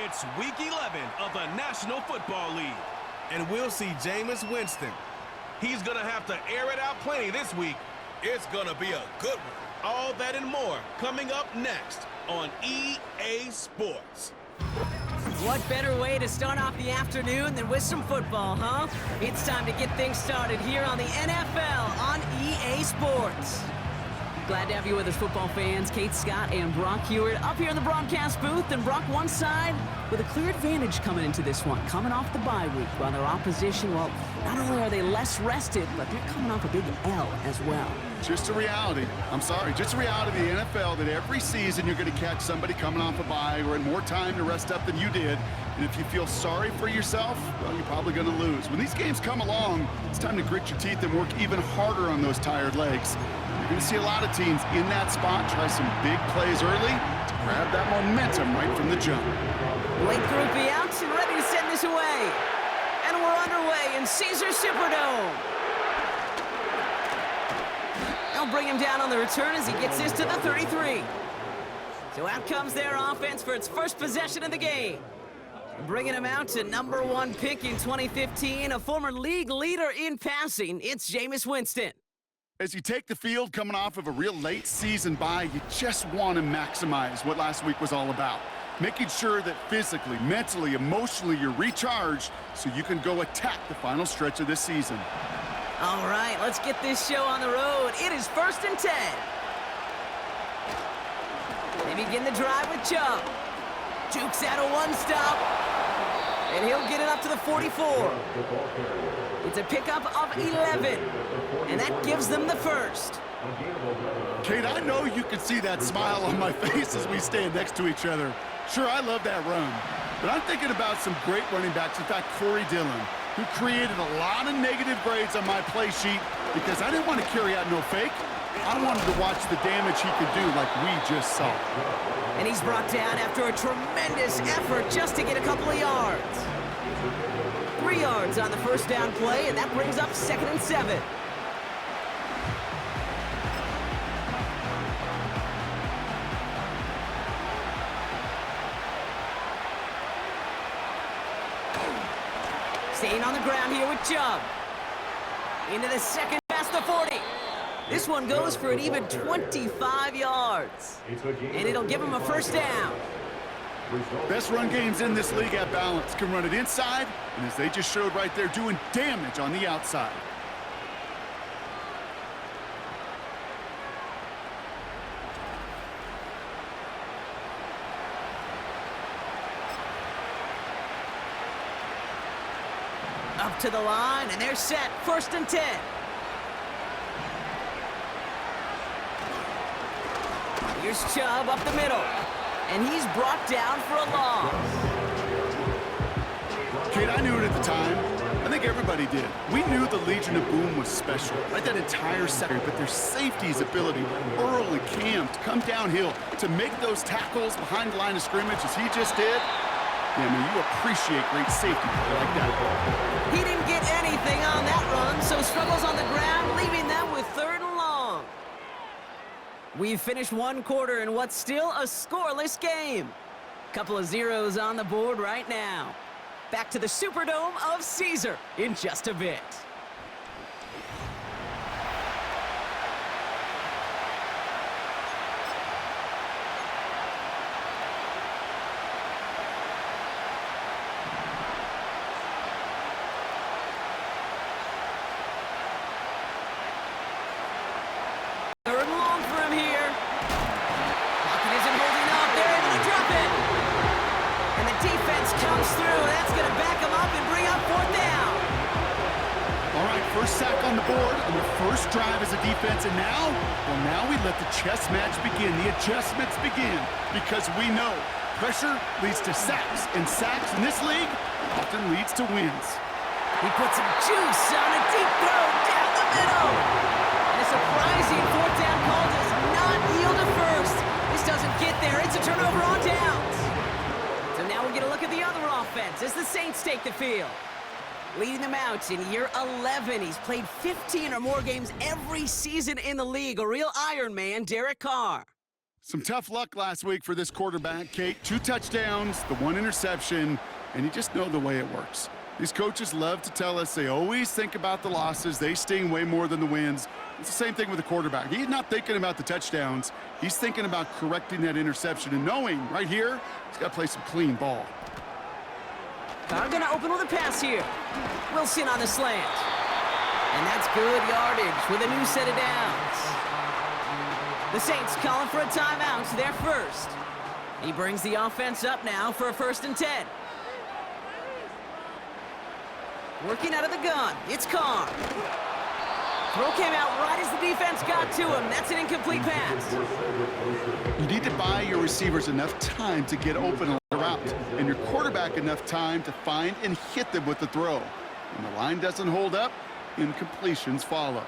It's Week 11 of the National Football League. And we'll see Jameis Winston. He's going to have to air it out plenty this week. It's going to be a good one. All that and more coming up next on EA Sports. What better way to start off the afternoon than with some football, huh? It's time to get things started here on the NFL on EA Sports. Glad to have you with us, football fans. Kate Scott and Brock Hewitt up here in the broadcast booth. And Brock, one side with a clear advantage coming into this one, coming off the bye week, while their opposition, well, not only are they less rested, but they're coming off a big L as well. Just a reality. I'm sorry, just a reality of the NFL that every season you're going to catch somebody coming off a bye or in more time to rest up than you did. And if you feel sorry for yourself, well, you're probably going to lose. When these games come along, it's time to grit your teeth and work even harder on those tired legs. You're going to see a lot of teams in that spot try some big plays early to grab that momentum right from the jump. Blake Groupie out and ready to send this away. And we're underway in Caesars Superdome. They'll bring him down on the return as he gets this to the 33. So out comes their offense for its first possession of the game. Bringing him out to #1 pick in 2015, a former league leader in passing, it's Jameis Winston. As you take the field coming off of a real late season bye, you just want to maximize what last week was all about. Making sure that physically, mentally, emotionally, you're recharged so you can go attack the final stretch of this season. All right, let's get this show on the road. It is 1st and 10. They begin the drive with Chubb. Jukes out a one-stop, and he'll get it up to the 44. It's a pickup of 11, and that gives them the first. Kate, I know you can see that smile on my face as we stand next to each other. Sure, I love that run, but I'm thinking about some great running backs. In fact, Corey Dillon, who created a lot of negative grades on my play sheet because I didn't want to carry out no fake. I wanted to watch the damage he could do like we just saw. And he's brought down after a tremendous effort just to get a couple of yards. 3 yards on the first down play, and that brings up 2nd and 7. Staying on the ground here with Chubb. Into the second past the 40. This one goes for an even 25 yards. And it'll give him a first down. Best run games in this league at balance. Can run it inside, and as they just showed right there, doing damage on the outside. Up to the line, and they're set. 1st and 10. Here's Chubb up the middle, and he's brought down for a loss. Kate, I knew it at the time. I think everybody did. We knew the Legion of Boom was special, right? That entire sector, but their safety's ability, early Cam, to come downhill, to make those tackles behind the line of scrimmage as he just did. Yeah, man, you appreciate great safety like that. He didn't get anything on that run, so struggles on the ground, leaving them with 3rd and long. We've finished one quarter in what's still a scoreless game. Couple of zeros on the board right now. Back to the Superdome of Caesar in just a bit. First sack on the board on the first drive as a defense, and now we let the chess match begin, the adjustments begin, because we know pressure leads to sacks, and sacks in this league often leads to wins. He puts some juice on a deep throw down the middle. And a surprising 4th down call does not yield a first. This doesn't get there. It's a turnover on downs. So now we get a look at the other offense as the Saints take the field. Leading them out in year 11. He's played 15 or more games every season in the league. A real Iron Man, Derek Carr. Some tough luck last week for this quarterback, Kate. 2 touchdowns, the 1 interception, and you just know the way it works. These coaches love to tell us they always think about the losses. They sting way more than the wins. It's the same thing with the quarterback. He's not thinking about the touchdowns. He's thinking about correcting that interception and knowing right here he's got to play some clean ball. Carr gonna open with a pass here. Wilson on the slant. And that's good yardage with a new set of downs. The Saints calling for a timeout, so they're first. He brings the offense up now for a 1st and 10. Working out of the gun, it's Carr. Throw came out right as the defense got to him. That's an incomplete pass. You need to buy your receivers enough time to get open on the route, and your quarterback enough time to find and hit them with the throw. When the line doesn't hold up, incompletions follow.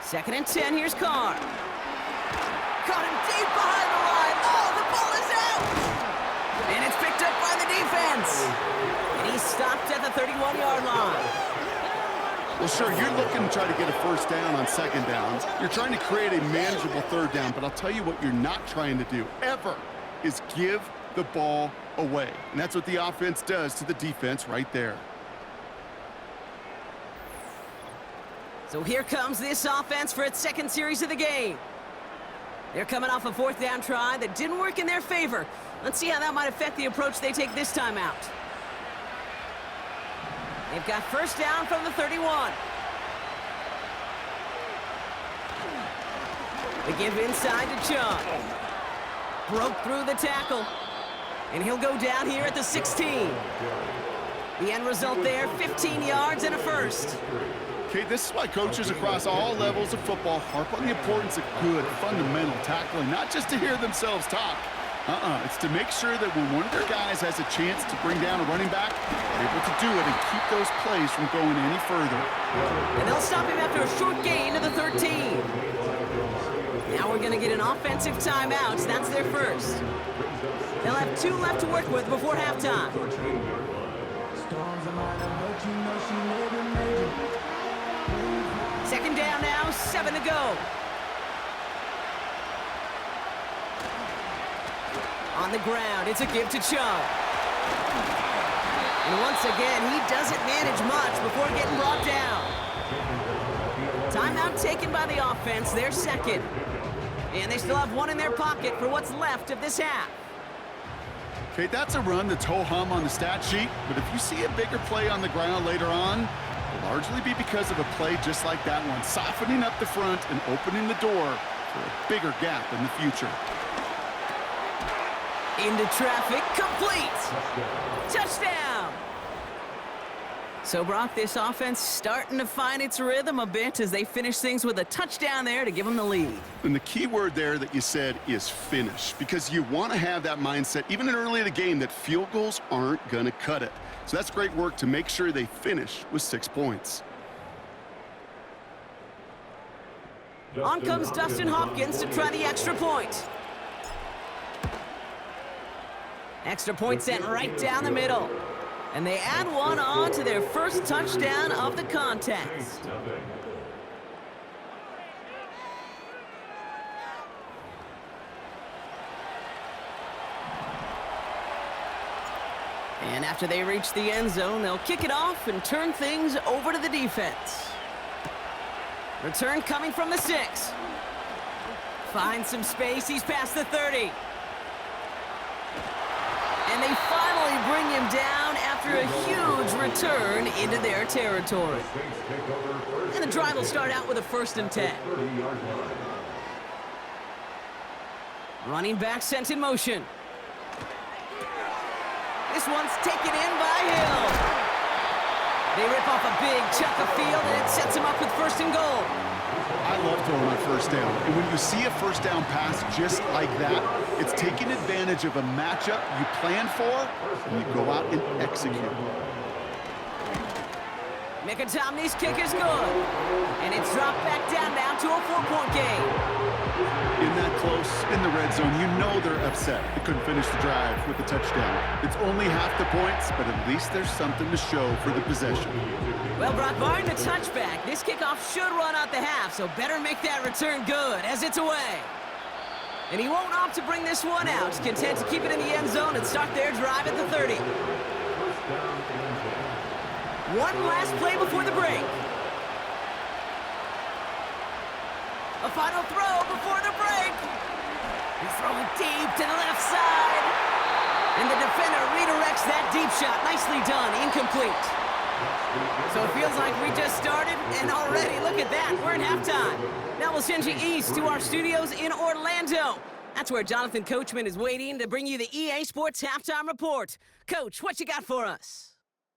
2nd and 10, here's Carr. Caught him deep behind the line. Oh, the ball is out! And it's picked up by the defense. And he's stopped at the 31-yard line. Well, sure, you're looking to try to get a 1st down on 2nd downs. You're trying to create a manageable 3rd down, but I'll tell you what you're not trying to do, ever, is give the ball away. And that's what the offense does to the defense right there. So here comes this offense for its 2nd series of the game. They're coming off a 4th down try that didn't work in their favor. Let's see how that might affect the approach they take this time out. They've got 1st down from the 31. They give inside to Chung. Broke through the tackle. And he'll go down here at the 16. The end result there, 15 yards and a 1st. Okay, this is why coaches across all levels of football harp on the importance of good, fundamental tackling, not just to hear themselves talk. It's to make sure that when one of their guys has a chance to bring down a running back, they're able to do it and keep those plays from going any further. And they'll stop him after a short gain to the 13. Now we're going to get an offensive timeout. That's their 1st. They'll have 2 left to work with before halftime. Second down now, 7 to go. On the ground, it's a give to Chung. And once again, he doesn't manage much before getting brought down. Timeout taken by the offense, their 2nd. And they still have 1 in their pocket for what's left of this half. Okay, that's a run that's ho-hum on the stat sheet, but if you see a bigger play on the ground later on, it'll largely be because of a play just like that one, softening up the front and opening the door for a bigger gap in the future. Into traffic, complete! Touchdown! So, Brock, this offense starting to find its rhythm a bit as they finish things with a touchdown there to give them the lead. And the key word there that you said is finish, because you want to have that mindset, even early in the game, that field goals aren't going to cut it. So that's great work to make sure they finish with 6 points. On comes Dustin Hopkins to try the extra point. Extra point sent right down the middle. And they add 1 on to their 1st touchdown of the contest. And after they reach the end zone, they'll kick it off and turn things over to the defense. Return coming from the 6. Finds some space, he's past the 30. And they finally bring him down after a huge return into their territory. And the drive will start out with a 1st and 10. Running back sent in motion. This one's taken in by Hill. They rip off a big chunk of field, and it sets him up with 1st and goal. I love throwing on 1st down. And when you see a 1st down pass just like that, it's taking advantage of a matchup you plan for, and you go out and execute. Mikatomny's kick is good. And it's dropped back down now to a 4-point game. In that close, in the red zone, you know they're upset. They couldn't finish the drive with the touchdown. It's only half the points, but at least there's something to show for the possession. Well, Brock, barring the touchback, this kickoff should run out the half, so better make that return good as it's away. And he won't opt to bring this one out. Content to keep it in the end zone and start their drive at the 30. One last play before the break. A final throw before the break. He's throwing deep to the left side. And the defender redirects that deep shot. Nicely done. Incomplete. So it feels like we just started, and already, look at that, we're in halftime. Now we'll send you east to our studios in Orlando. That's where Jonathan Coachman is waiting to bring you the EA Sports Halftime Report. Coach, what you got for us?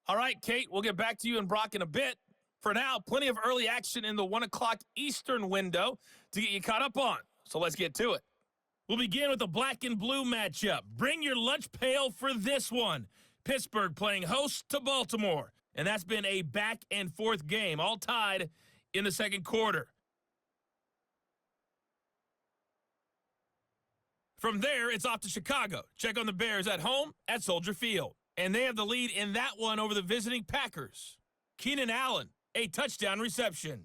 All right, Kate, we'll get back to you and Brock in a bit. For now, plenty of early action in the 1 o'clock Eastern window to get you caught up on. So let's get to it. We'll begin with the black and blue matchup. Bring your lunch pail for this one. Pittsburgh playing host to Baltimore. And that's been a back-and-forth game, all tied in the second quarter. From there, it's off to Chicago. Check on the Bears at home at Soldier Field. And they have the lead in that one over the visiting Packers. Keenan Allen, a touchdown reception.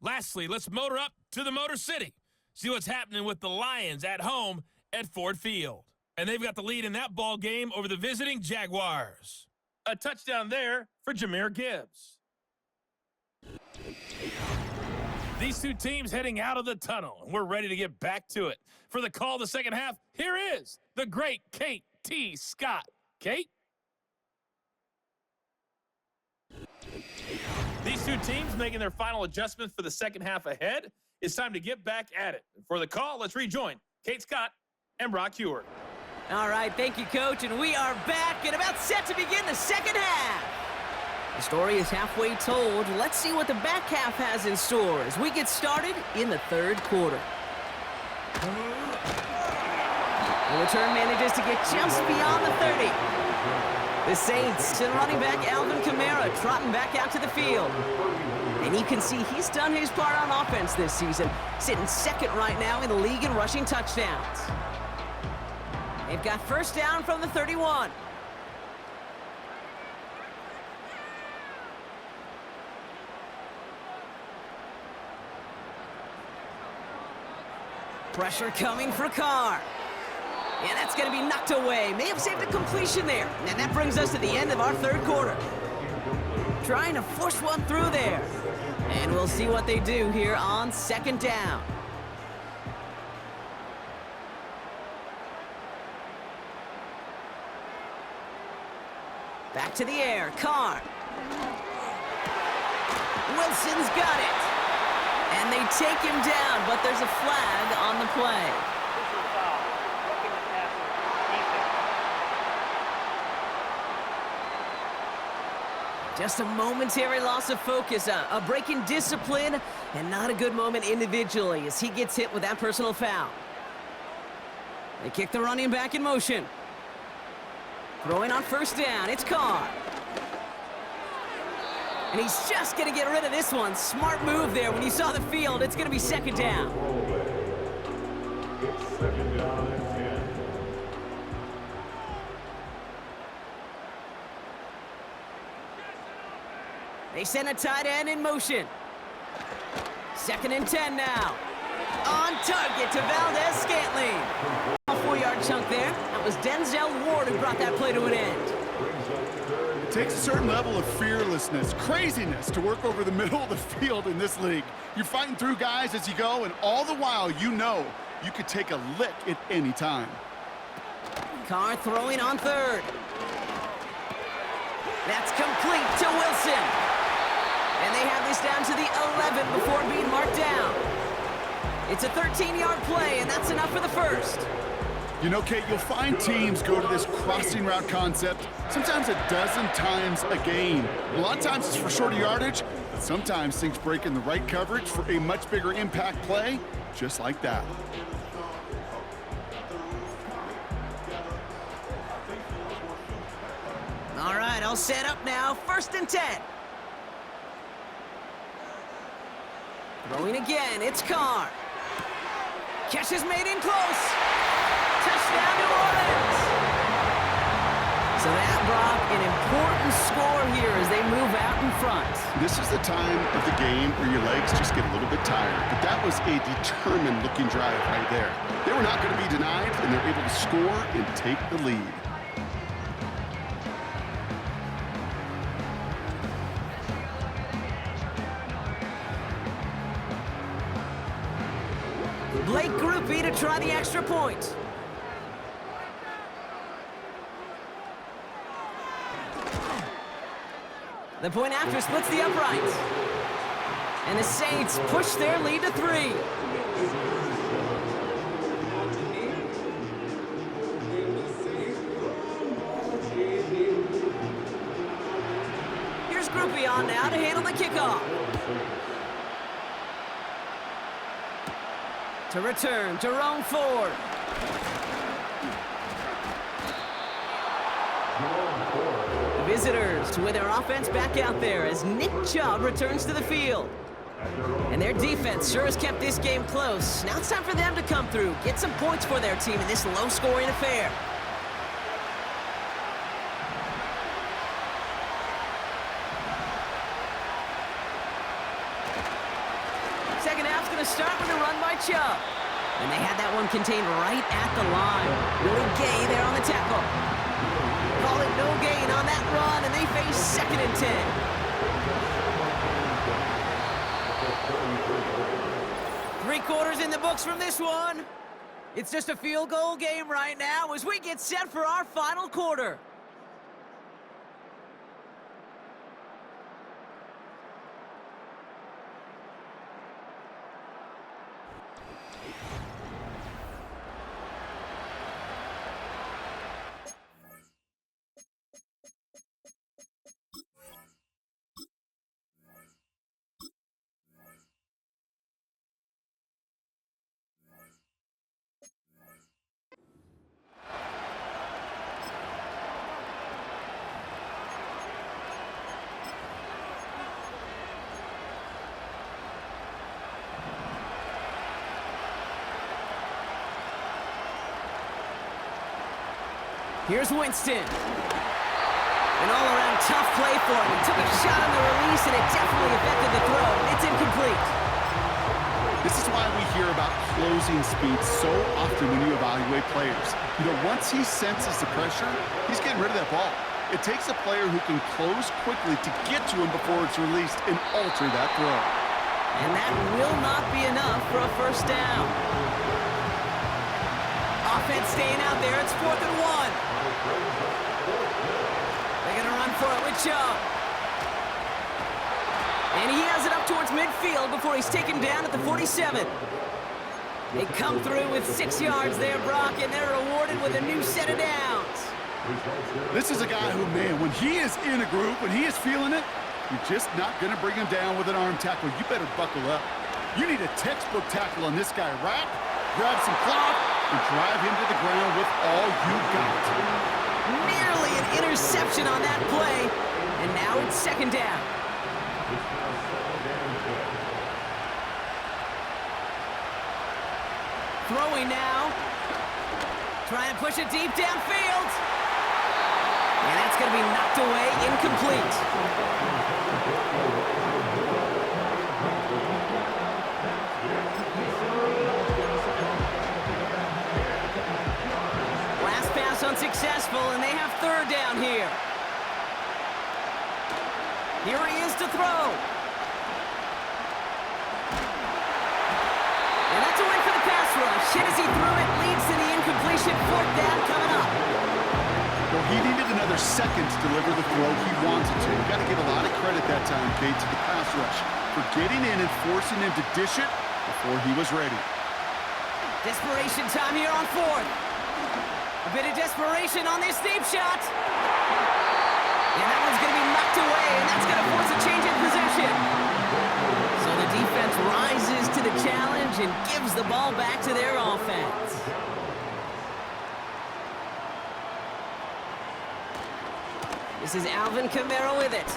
Lastly, let's motor up to the Motor City. See what's happening with the Lions at home at Ford Field. And they've got the lead in that ball game over the visiting Jaguars. A touchdown there for Jahmyr Gibbs. These two teams heading out of the tunnel, and we're ready to get back to it. For the call of the second half, here is the great Kate T. Scott. Kate? These two teams making their final adjustments for the second half ahead. It's time to get back at it. For the call, let's rejoin Kate Scott and Brock Heward. All right, thank you, Coach, and we are back and about set to begin the second half. The story is halfway told. Let's see what the back half has in store as we get started in the third quarter. The return manages to get just beyond the 30. The Saints and running back Alvin Kamara trotting back out to the field. And you can see he's done his part on offense this season, sitting second right now in the league in rushing touchdowns. They've got first down from the 31. Pressure coming for Carr. And that's going to be knocked away. May have saved a completion there. And that brings us to the end of our third quarter. Trying to force one through there. And we'll see what they do here on second down. Back to the air, Carr. Wilson's got it. And they take him down, but there's a flag on the play. Just a momentary loss of focus, a break in discipline, and not a good moment individually as he gets hit with that personal foul. They kick the running back in motion. Throwing on first down, it's Carr. And he's just going to get rid of this one. Smart move there. When you saw the field, it's going to be second down. Second down and 10. They send a tight end in motion. Second and 10 now. On target to Valdez-Scantling. A 4-yard chunk there. That was Denzel Ward who brought that play to an end. It takes a certain level of fearlessness, craziness to work over the middle of the field in this league. You're fighting through guys as you go, and all the while you know you could take a lick at any time. Carr throwing on third. That's complete to Wilson. And they have this down to the 11 before being marked down. It's a 13-yard play, and that's enough for the first. You know, Kate, you'll find teams go to this crossing route concept sometimes a dozen times a game. A lot of times it's for shorter yardage, but sometimes things break in the right coverage for a much bigger impact play, just like that. All right, all set up now. First and 10. Throwing again, it's Carr. Catch is made in close. Touchdown, New Orleans. So that, Brock, an important score here as they move out in front. This is the time of the game where your legs just get a little bit tired. But that was a determined-looking drive right there. They were not going to be denied, and they're able to score and take the lead. Blake Group B to try the extra point. The point after splits the uprights. And the Saints push their lead to 3. Here's Groupie on now to handle the kickoff. To return, Jerome Ford. Visitors with their offense back out there as Nick Chubb returns to the field. And their defense sure has kept this game close. Now it's time for them to come through, get some points for their team in this low-scoring affair. Second half's going to start with a run by Chubb. And they had that one contained right at the line. Really gay there on the tackle. Call it no gain on that run, and they face 2nd and 10. Three quarters in the books from this one. It's just a field goal game right now as we get set for our final quarter. Here's Winston. An all-around tough play for him. He took a shot on the release, and it definitely affected the throw. It's incomplete. This is why we hear about closing speed so often when you evaluate players. You know, once he senses the pressure, he's getting rid of that ball. It takes a player who can close quickly to get to him before it's released and alter that throw. And that will not be enough for a first down. Offense staying out there. It's 4th and 1. They're going to run for it with Chubb. And he has it up towards midfield before he's taken down at the 47. They come through with 6 yards there, Brock, and they're rewarded with a new set of downs. This is a guy who, man, when he is in a group, when he is feeling it, you're just not going to bring him down with an arm tackle. You better buckle up. You need a textbook tackle on this guy. Wrap, grab some cloth, and drive him to the ground with all you got. Nearly an interception on that play, and now it's 2nd down. Throwing now. Trying to push it deep downfield. And that's going to be knocked away, incomplete. Last pass unsuccessful, and they have 3rd down here. Here he is to throw. And that's a win for the pass rush. Hit as he threw it, leads to the incompletion. 4th down coming up. Well, he needed another second to deliver the throw he wanted to. You got to give a lot of credit that time, Kate, to the pass rush for getting in and forcing him to dish it before he was ready. Desperation time here on 4th. A bit of desperation on this deep shot. And that one's going to be knocked away, and that's going to force a change in possession. So the defense rises to the challenge and gives the ball back to their offense. This is Alvin Kamara with it.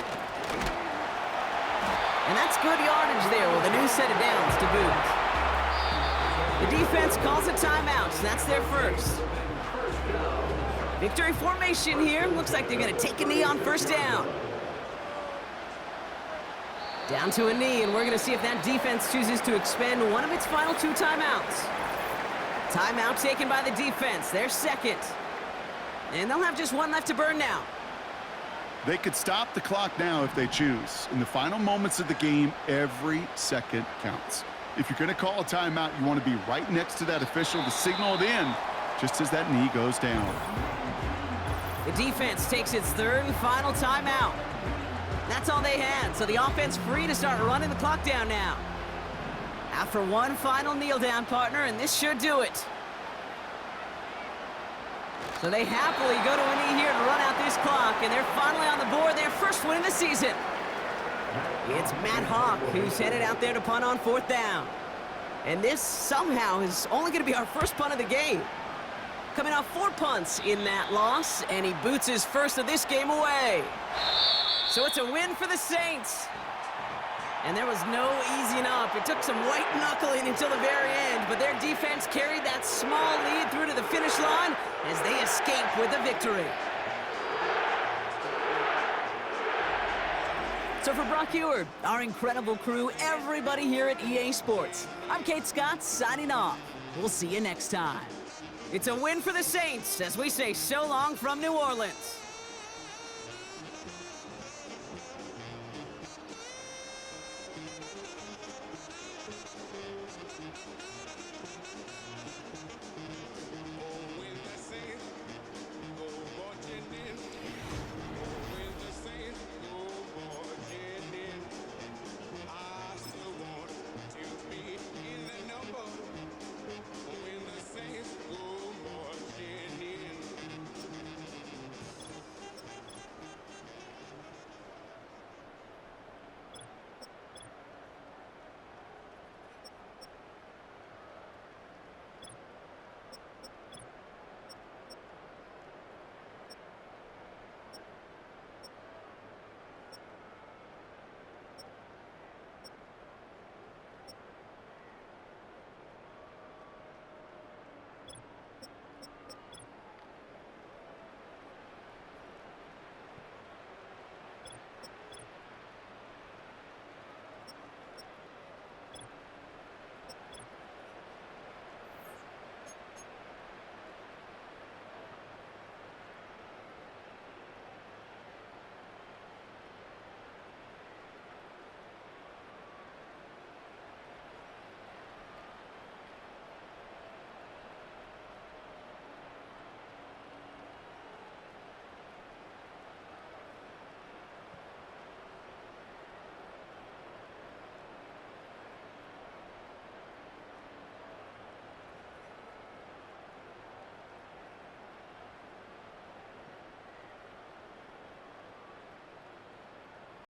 And that's good yardage there with a new set of downs to boot. The defense calls a timeout, so that's their first. Victory formation here. Looks like they're going to take a knee on first down. Down to a knee, and we're going to see if that defense chooses to expend one of its final 2 timeouts. Timeout taken by the defense, their second. And they'll have just 1 left to burn now. They could stop the clock now if they choose. In the final moments of the game, every second counts. If you're going to call a timeout, you want to be right next to that official to signal it in just as that knee goes down. The defense takes its 3rd and final timeout. That's all they had, so the offense free to start running the clock down now. After 1 final kneel down, partner, and this should do it. So they happily go to a knee here to run out this clock, and they're finally on the board, their first win of the season. It's Matt Hawk who's headed out there to punt on 4th down. And this somehow is only going to be our first punt of the game. Coming off 4 punts in that loss, and he boots his first of this game away. So it's a win for the Saints. And there was no easing up. It took some white knuckling until the very end, but their defense carried that small lead through to the finish line as they escape with a victory. So for Brock Eward, our incredible crew, everybody here at EA Sports, I'm Kate Scott signing off. We'll see you next time. It's a win for the Saints as we say so long from New Orleans.